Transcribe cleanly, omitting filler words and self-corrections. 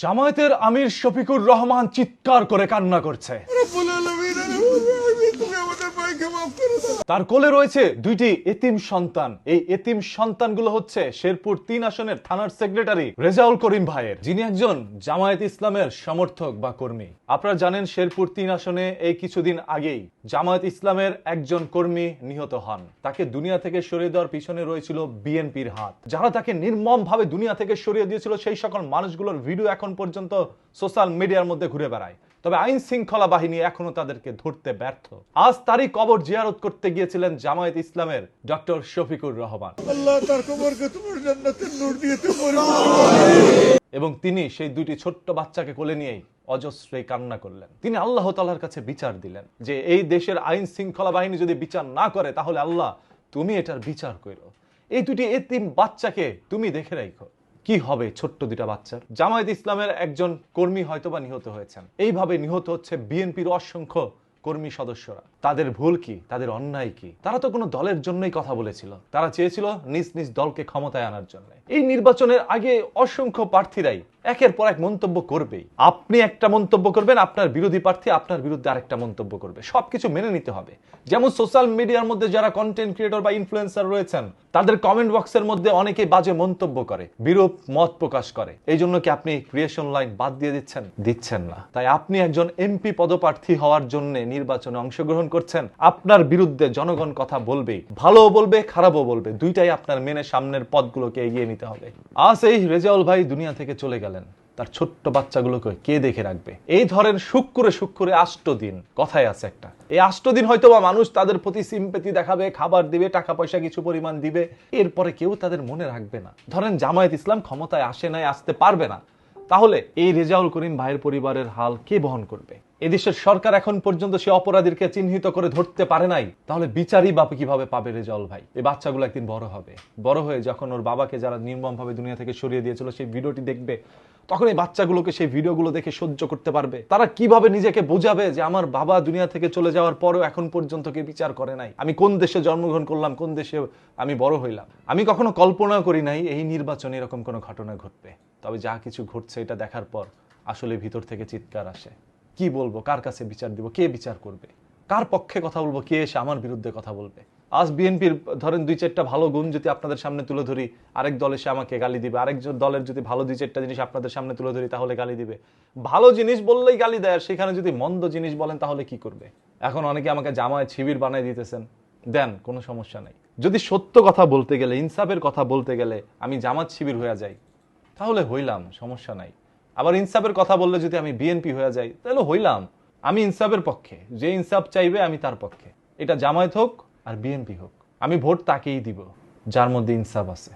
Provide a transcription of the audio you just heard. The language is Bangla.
জামায়াতের আমির শফিকুর রহমান চিৎকার করে কান্না করছে। তার কোলে রয়েছে দুইটি এতিম সন্তান। এই এতিম সন্তানগুলো হচ্ছে শেরপুর ৩ আসনের থানার সেক্রেটারি রেজাউল করিম ভাইয়ের, যিনি একজন জামায়াত ইসলামের সমর্থক বা কর্মী। আপনারা জানেন শেরপুর ৩ আসনে এই কিছুদিন আগেই জামায়াত ইসলামের একজন কর্মী নিহত হন। তাকে দুনিয়া থেকে সরিয়ে দেওয়ার পিছনে রয়েছিল বিএনপির হাত। যারা তাকে নির্মম ভাবে দুনিয়া থেকে সরিয়ে দিয়েছিল সেই সকল মানুষগুলোর ভিডিও এখন পর্যন্ত সোশ্যাল মিডিয়ার মধ্যে ঘুরে বেড়ায়। তবে আইন শৃঙ্খলা বাহিনী এখনো তাদেরকে ধরতে ব্যর্থ। আজ তারই কবর জিয়ারত করতে গিয়েছিলেন জামায়াত ইসলামের ডক্টর শফিকুর রহমান। আল্লাহ তার কবরকে তোমার জান্নাতের নূর দিয়ে এবং তিনি সেই দুইটি ছোট্ট বাচ্চাকে কোলে নিয়েই অজস্রে কান্না করলেন। তিনি আল্লাহ তাআলার কাছে বিচার দিলেন যে এই দেশের আইন শৃঙ্খলা বাহিনী যদি বিচার না করে তাহলে আল্লাহ তুমি এটার বিচার করো। এই দুটি এতিম বাচ্চাকে তুমি দেখে রাখো। কি হবে ছোট্ট দুটা বাচ্চার? জামায়াত ইসলামের একজন কর্মী হয়তোবা নিহত হয়েছেন। এইভাবে নিহত হচ্ছে বিএনপির অসংখ্য কর্মী সদস্যরা। তাদের ভুল কি? তাদের অন্যায় কি? তারা তো কোনো দলের জন্যই কথা বলেছিল। তারা চেয়েছিল নিজ নিজ দলকে ক্ষমতায় আনার জন্য। এই নির্বাচনের আগে অসংখ্য প্রার্থীরাই একের পর এক মন্তব্য করবেই। আপনি একটা মন্তব্য করবেন, আপনার বিরোধী প্রার্থী আপনার বিরুদ্ধে আরেকটা মন্তব্য করবে। সবকিছু মেনে নিতে হবে। যেমন সোশ্যাল মিডিয়ার মধ্যে যারা কন্টেন্ট ক্রিয়েটর বা ইনফ্লুয়েন্সার রয়েছেন, তাদের কমেন্ট বক্সের মধ্যে অনেকেই বাজে মন্তব্য করে, বিরূপ মত প্রকাশ করে। এই জন্য কি আপনি ক্রিয়েশন লাইন বাদ দিয়ে দিচ্ছেন না। তাই আপনি একজন এমপি পদপ্রার্থী হওয়ার জন্য নির্বাচনে অংশগ্রহণ করছেন। আপনার বিরুদ্ধে জনগণ কথা বলবেই, ভালো বলবে খারাপও বলবে, দুইটাই আপনার মেনে সামনের পদগুলোকে এগিয়ে নিতে হবে। আজ এই রেজাউল ভাই দুনিয়া থেকে চলে গেলেন, তার ছোট্ট বাচ্চাগুলোকে কে দেখে রাখবে? এই ধরেন শুক্রে 8 দিন কথায় আছে একটা, এই 8 দিন হয়তো বা মানুষ তাদের প্রতি সিম্পেথি দেখাবে, খাবার দিবে, টাকা পয়সা কিছু পরিমাণ দিবে, এরপরে কেউ তাদের মনে রাখবে না। ধরেন জামায়াত ইসলাম ক্ষমতায় আসে নাই, আসতে পারবে না, তাহলে এই রেজাউল করিম ভাইয়ের পরিবারের হাল কে বহন করবে? এদেশের সরকার এখন পর্যন্ত সে অপরাধীকে চিহ্নিত করে ধরতে পারে নাই, তাহলে বিচারই বা কিভাবে পাবে রেজাউল ভাই? এই বাচ্চাগুলো একদিন বড় হবে, বড় হয়ে যখন ওর বাবাকে যারা নির্মম ভাবে দুনিয়া থেকে সরিয়ে দিয়েছিল সেই ভিডিওটি দেখবে, তখন এই বাচ্চাগুলোকে সেই ভিডিওগুলো দেখে সহ্য করতে পারবে? তারা কিভাবে নিজেকে বোঝাবে যে আমার বাবা দুনিয়া থেকে চলে যাওয়ার পরেও এখন পর্যন্ত কে বিচার করে নাই? আমি কোন দেশে জন্মগ্রহণ করলাম, কোন দেশে আমি বড় হইলাম? আমি কখনো কল্পনা করি নাই এই নির্বাচনে এরকম কোনো ঘটনা ঘটবে। তবে যা কিছু ঘটছে এটা দেখার পর আসলে ভিতর থেকে চিৎকার আসে। কি বলবো, কার কাছে বিচার দিব, কে বিচার করবে, কার পক্ষে কথা বলবো, কে এসে আমার বিরুদ্ধে কথা বলবে? আজ বিএনপির ধরেন 2-4টা ভালো গুণ যদি আপনাদের সামনে তুলে ধরি, আরেক দল এসে আমাকে গালি দিবে। আরেকজন দলের যদি ভালো 2-4টা জিনিস আপনাদের সামনে তুলে ধরি তাহলে গালি দিবে। ভালো জিনিস বললেই গালি দেয়, আর সেখানে যদি মন্দ জিনিস বলেন তাহলে কি করবে? এখন অনেকে আমাকে জামায়াত শিবির বানাই দিতেছেন, দেন, কোনো সমস্যা নাই। যদি সত্য কথা বলতে গেলে, ইনসাফের কথা বলতে গেলে আমি জামাত শিবির হয়ে যাই তাহলে হইলাম, সমস্যা নাই। আবার ইনসাফের কথা বললে যদি আমি বিএনপি হয়ে যাই তাহলে হইলাম। আমি ইনসাফের পক্ষে, যে ইনসাফ চাইবে আমি তার পক্ষে। এটা জামায়াত হোক আর বিএনপি হোক, আমি ভোট তাকেই দিব যার মধ্যে ইনসাফ আছে।